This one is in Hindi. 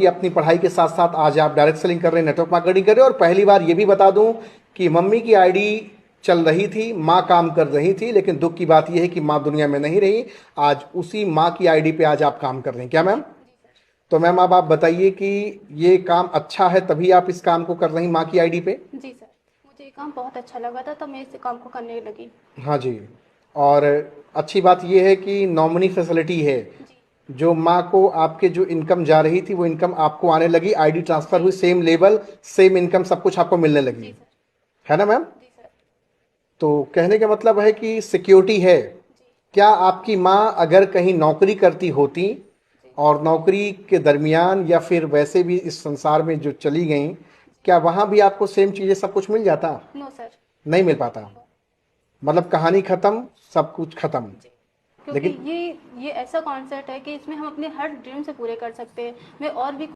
कि अपनी पढ़ाई के साथ साथ आज आप डायरेक्ट सेलिंग कर रहे हैं, नेटवर्क मार्केटिंग कर रहे हैं। और पहली बार ये भी बता दूं कि मम्मी की आईडी चल रही थी, माँ काम कर रही थी, लेकिन दुख की बात यह है कि माँ दुनिया में नहीं रही। आज उसी माँ की आईडी पे आज आप काम कर रहे हैं, क्या मैम? तो मैम अब आप बताइए कि ये काम अच्छा है तभी आप इस काम को कर रही माँ की आईडी पे? जी सर, मुझे ये काम बहुत अच्छा लगा था तो मैं इस काम को करने लगी। हाँ जी। और अच्छी बात यह है कि नॉमिनी फैसिलिटी है, जी। जो माँ को आपके जो इनकम जा रही थी वो इनकम आपको आने लगी, आईडी ट्रांसफर हुई, सेम लेवल सेम इनकम सब कुछ आपको मिलने लगी, जी सर। है ना मैम? जी सर। तो कहने का मतलब है कि सिक्योरिटी है। जी। क्या आपकी माँ अगर कहीं नौकरी करती होती जी। और नौकरी के दरमियान या फिर वैसे भी इस संसार में जो चली गई, क्या वहाँ भी आपको सेम चीज़ें सब कुछ मिल जाता? No sir. नहीं मिल पाता। नो। मतलब कहानी खत्म, सब कुछ खत्म। जी। क्योंकि लेकिन ये ऐसा कॉन्सेप्ट है कि इसमें हम अपने हर ड्रीम से पूरे कर सकते हैं। मैं और भी